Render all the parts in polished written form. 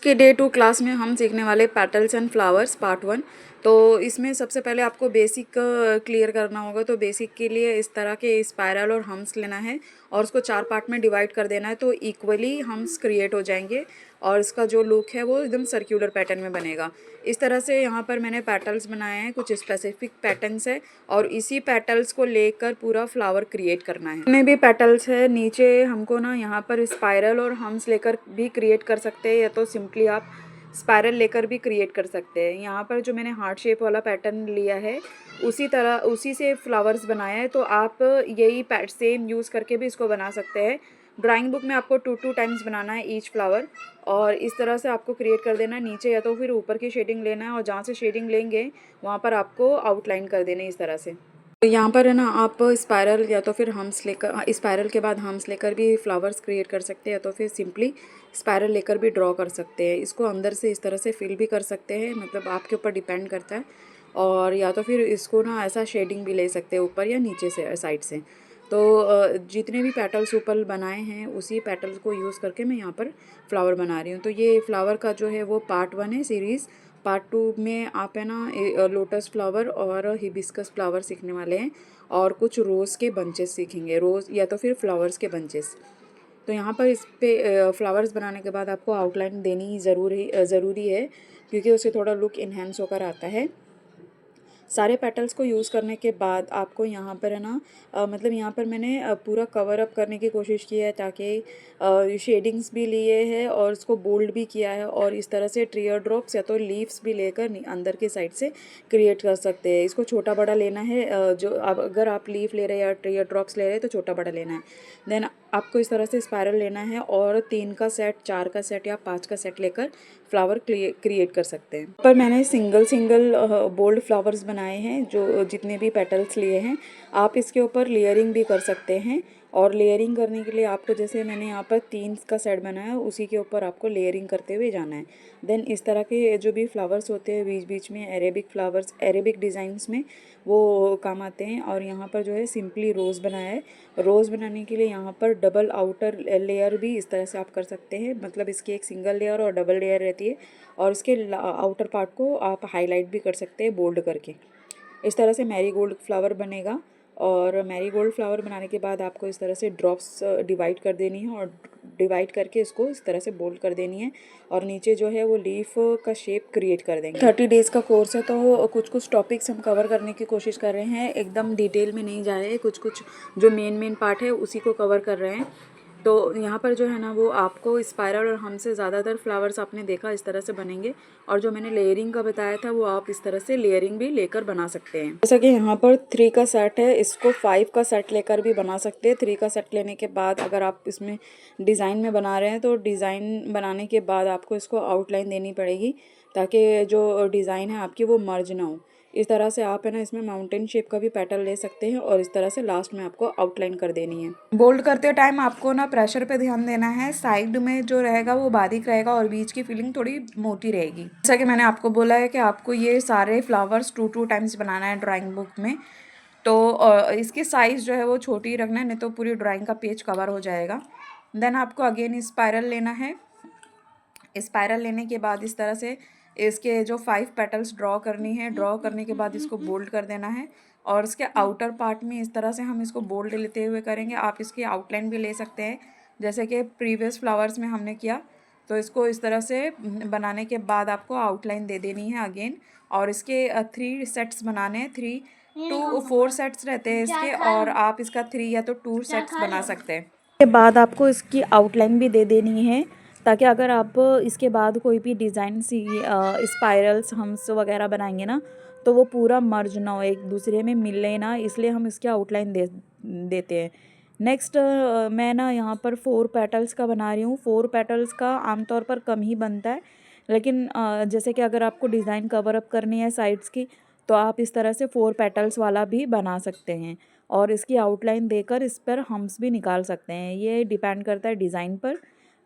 कि day 2 class में हम सीखने वाले पेटल्स एंड फ्लावर्स पार्ट 1। तो इसमें सबसे पहले आपको बेसिक क्लियर करना होगा। तो बेसिक के लिए इस तरह के स्पाइरल और हम्स लेना है और उसको 4 पार्ट में डिवाइड कर देना है, तो इक्वली हम्स क्रिएट हो जाएंगे और इसका जो लुक है वो एकदम सर्कुलर पैटर्न में बनेगा। इस तरह से यहाँ पर मैंने पेटल्स बनाए हैं, कुछ स्पेसिफिक पैटर्न्स है और इसी पेटल्स को लेकर पूरा फ्लावर क्रिएट करना है। जितने भी पेटल्स है नीचे हमको ना यहाँ पर स्पाइरल और हम्स लेकर भी क्रिएट कर सकते हैं, या तो सिंपली आप स्पाइरल लेकर भी क्रिएट कर सकते हैं। यहाँ पर जो मैंने हार्ट शेप वाला पैटर्न लिया है उसी से फ्लावर्स बनाया है, तो आप यही सेम यूज़ करके भी इसको बना सकते हैं। ड्राइंग बुक में आपको 2 टाइम्स बनाना है ईच फ्लावर और इस तरह से आपको क्रिएट कर देना है। नीचे या तो फिर ऊपर की शेडिंग लेना है और जहाँ से शेडिंग लेंगे वहाँ पर आपको आउटलाइन कर देना है इस तरह से। तो यहाँ पर है ना, आप स्पाइरल या तो फिर हम्स लेकर, स्पाइरल के बाद हम्स लेकर भी फ्लावर्स क्रिएट कर सकते हैं, या तो फिर सिंपली स्पाइरल लेकर भी ड्रॉ कर सकते हैं। इसको अंदर से इस तरह से फिल भी कर सकते हैं, मतलब आपके ऊपर डिपेंड करता है। और या तो फिर इसको ना ऐसा शेडिंग भी ले सकते हैं ऊपर या नीचे से साइड से। तो जितने भी पेटल्स ऊपर बनाए हैं उसी पेटल्स को यूज़ करके मैं यहाँ पर फ्लावर बना रही हूँ। तो ये फ्लावर का जो है वो पार्ट 1 है सीरीज़। पार्ट 2 में आप है ना लोटस फ्लावर और हिबिस्कस फ्लावर सीखने वाले हैं और कुछ रोज़ के बंचेस सीखेंगे, रोज़ या तो फिर फ्लावर्स के बंचेस। तो यहाँ पर इस पे फ्लावर्स बनाने के बाद आपको आउटलाइन देनी ज़रूरी है, क्योंकि उससे थोड़ा लुक इन्हेंस होकर आता है। सारे पेटल्स को यूज़ करने के बाद आपको यहाँ पर है ना मतलब यहाँ पर मैंने पूरा कवर अप करने की कोशिश की है, ताकि शेडिंग्स भी लिए हैं और उसको बोल्ड भी किया है। और इस तरह से टीयर ड्रॉप्स या तो लीव्स भी लेकर अंदर की साइड से क्रिएट कर सकते हैं। इसको छोटा बड़ा लेना है, जो अगर आप लीफ ले रहे हैं या टीयर ड्रॉप्स ले रहे हैं तो छोटा बड़ा लेना है। देन आपको इस तरह से स्पाइरल लेना है और 3 का सेट, 4 का सेट या 5 का सेट लेकर फ्लावर क्रिएट कर सकते हैं। पर मैंने सिंगल बोल्ड फ्लावर्स बनाए हैं, जो जितने भी पेटल्स लिए हैं। आप इसके ऊपर लेयरिंग भी कर सकते हैं और लेयरिंग करने के लिए आपको, जैसे मैंने यहाँ पर 3 का सेट बनाया है, उसी के ऊपर आपको लेयरिंग करते हुए जाना है। देन इस तरह के जो भी फ्लावर्स होते हैं बीच बीच में, अरेबिक फ्लावर्स, अरेबिक डिज़ाइंस में वो काम आते हैं। और यहाँ पर जो है सिंपली रोज़ बनाया है। रोज़ बनाने के लिए यहाँ पर डबल आउटर लेयर भी इस तरह से आप कर सकते हैं, मतलब इसकी एक सिंगल लेयर और डबल लेयर रहती है। और इसके आउटर पार्ट को आप हाईलाइट भी कर सकते हैं बोल्ड करके। इस तरह से मैरीगोल्ड फ्लावर बनेगा। और मैरीगोल्ड फ्लावर बनाने के बाद आपको इस तरह से ड्रॉप्स डिवाइड कर देनी है और डिवाइड करके इसको इस तरह से बोल्ड कर देनी है। और नीचे जो है वो लीफ का शेप क्रिएट कर देंगे। 30 डेज़ का कोर्स है, तो कुछ टॉपिक्स हम कवर करने की कोशिश कर रहे हैं, एकदम डिटेल में नहीं जा रहे हैं। कुछ जो मेन पार्ट है उसी को कवर कर रहे हैं। तो यहाँ पर जो है ना, वो आपको स्पाइरल और हमसे ज़्यादातर फ्लावर्स आपने देखा इस तरह से बनेंगे। और जो मैंने लेयरिंग का बताया था वो आप इस तरह से लेयरिंग भी लेकर बना सकते हैं। जैसा कि यहाँ पर 3 का सेट है, इसको 5 का सेट लेकर भी बना सकते हैं। 3 का सेट लेने के बाद अगर आप इसमें डिज़ाइन में बना रहे हैं तो डिज़ाइन बनाने के बाद आपको इसको आउटलाइन देनी पड़ेगी, ताकि जो डिज़ाइन है आपकी वो मर्ज ना हो। इस तरह से आप है ना इसमें माउंटेन शेप का भी पैटर्न ले सकते हैं और इस तरह से लास्ट में आपको आउटलाइन कर देनी है। बोल्ड करते टाइम आपको ना प्रेशर पे ध्यान देना है। साइड में जो रहेगा वो बारीक रहेगा और बीच की फीलिंग थोड़ी मोटी रहेगी। जैसा कि मैंने आपको बोला है कि आपको ये सारे फ्लावर्स 2 टाइम्स बनाना है ड्राइंग बुक में। तो इसकी साइज़ जो है वो छोटी रखना है, नहीं तो पूरी ड्राइंग का पेज कवर हो जाएगा। देन आपको अगेन स्पाइरल लेना है। स्पाइरल लेने के बाद इस तरह से इसके जो 5 पेटल्स ड्रॉ करनी है, ड्रॉ करने के बाद इसको बोल्ड कर देना है। और इसके आउटर पार्ट में इस तरह से हम इसको बोल्ड लेते हुए करेंगे। आप इसकी आउटलाइन भी ले सकते हैं, जैसे कि प्रीवियस फ्लावर्स में हमने किया। तो इसको इस तरह से बनाने के बाद आपको आउटलाइन दे देनी है अगेन। और इसके 3 सेट्स बनाने हैं, 3 to 4 सेट्स रहते हैं इसके, और आप इसका 3 या तो 2 सेट्स बना सकते हैं। के बाद आपको इसकी आउटलाइन भी दे देनी है, ताकि अगर आप इसके बाद कोई भी डिज़ाइन स्पाइरल्स हम्स वगैरह बनाएंगे ना, तो वो पूरा मर्ज ना हो, एक दूसरे में मिले ना, इसलिए हम इसकी आउटलाइन देते हैं। नेक्स्ट मैं ना यहाँ पर 4 पेटल्स का बना रही हूँ। 4 पेटल्स का आमतौर पर कम ही बनता है, लेकिन जैसे कि अगर आपको डिज़ाइन कवर अप करनी है साइड्स की, तो आप इस तरह से 4 पेटल्स वाला भी बना सकते हैं और इसकी आउटलाइन देकर इस पर हम्स भी निकाल सकते हैं। ये डिपेंड करता है डिज़ाइन पर।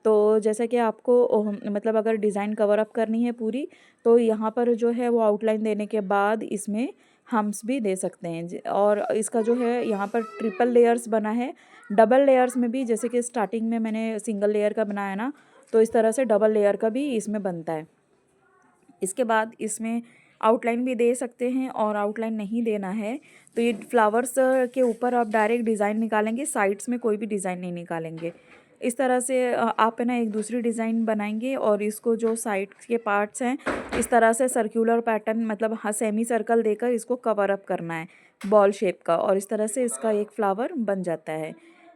तो जैसे कि आपको मतलब अगर डिज़ाइन कवर अप करनी है पूरी, तो यहाँ पर जो है वो आउटलाइन देने के बाद इसमें हम्स भी दे सकते हैं। और इसका जो है यहाँ पर ट्रिपल लेयर्स बना है। डबल लेयर्स में भी, जैसे कि स्टार्टिंग में मैंने सिंगल लेयर का बनाया ना, तो इस तरह से डबल लेयर का भी इसमें बनता है। इसके बाद इसमें आउटलाइन भी दे सकते हैं और आउटलाइन नहीं देना है तो ये फ्लावर्स के ऊपर आप डायरेक्ट डिज़ाइन निकालेंगे, साइड्स में कोई भी डिज़ाइन नहीं निकालेंगे। इस तरह से आप है ना एक दूसरी डिज़ाइन बनाएंगे और इसको जो साइड के पार्ट्स हैं इस तरह से सर्कुलर पैटर्न मतलब हाँ सेमी सर्कल देकर इसको कवर अप करना है बॉल शेप का, और इस तरह से इसका एक फ्लावर बन जाता है।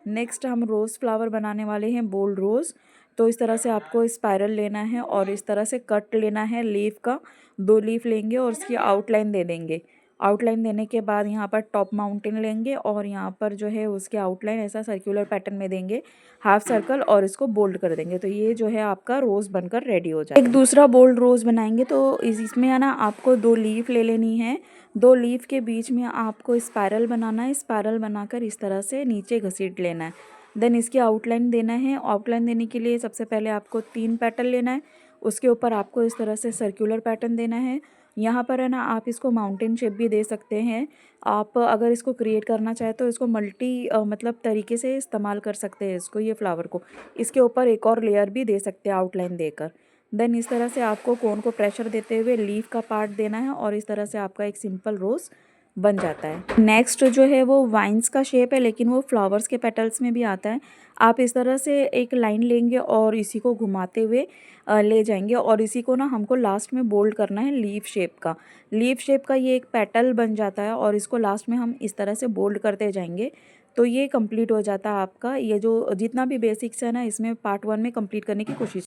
नेक्स्ट हम रोज़ फ्लावर बनाने वाले हैं, बोल्ड रोज़। तो इस तरह से आपको स्पाइरल लेना है और इस तरह से कट लेना है लीफ का, 2 लीफ लेंगे और इसकी आउटलाइन दे देंगे। आउटलाइन देने के बाद यहाँ पर टॉप माउंटेन लेंगे और यहाँ पर जो है उसके आउटलाइन ऐसा सर्कुलर पैटर्न में देंगे, हाफ सर्कल, और इसको बोल्ड कर देंगे। तो ये जो है आपका रोज़ बनकर रेडी हो जाएगा। एक दूसरा बोल्ड रोज़ बनाएंगे तो इसमें है ना आपको 2 लीफ ले लेनी है। 2 लीफ के बीच में आपको स्पाइरल बनाना है, स्पाइरल बनाकर इस तरह से नीचे घसीट लेना है। देन इसकी आउटलाइन देना है। आउटलाइन देने के लिए सबसे पहले आपको 3 पेटल लेना है, उसके ऊपर आपको इस तरह से सर्कुलर पैटर्न देना है। यहाँ पर है ना आप इसको माउंटेन शेप भी दे सकते हैं। आप अगर इसको क्रिएट करना चाहे तो इसको मल्टी मतलब तरीके से इस्तेमाल कर सकते हैं इसको, ये फ्लावर को। इसके ऊपर एक और लेयर भी दे सकते हैं आउटलाइन देकर। देन इस तरह से आपको कोन को प्रेशर देते हुए लीफ का पार्ट देना है और इस तरह से आपका एक सिंपल रोज़ बन जाता है। नेक्स्ट जो है वो वाइन्स का शेप है, लेकिन वो फ्लावर्स के पेटल्स में भी आता है। आप इस तरह से एक लाइन लेंगे और इसी को घुमाते हुए ले जाएंगे और इसी को ना हमको लास्ट में बोल्ड करना है लीफ शेप का। लीफ शेप का ये एक पेटल बन जाता है और इसको लास्ट में हम इस तरह से बोल्ड करते जाएंगे। तो ये कंप्लीट हो जाता है आपका। ये जो जितना भी बेसिक्स है ना इसमें पार्ट 1 में कंप्लीट करने की कोशिश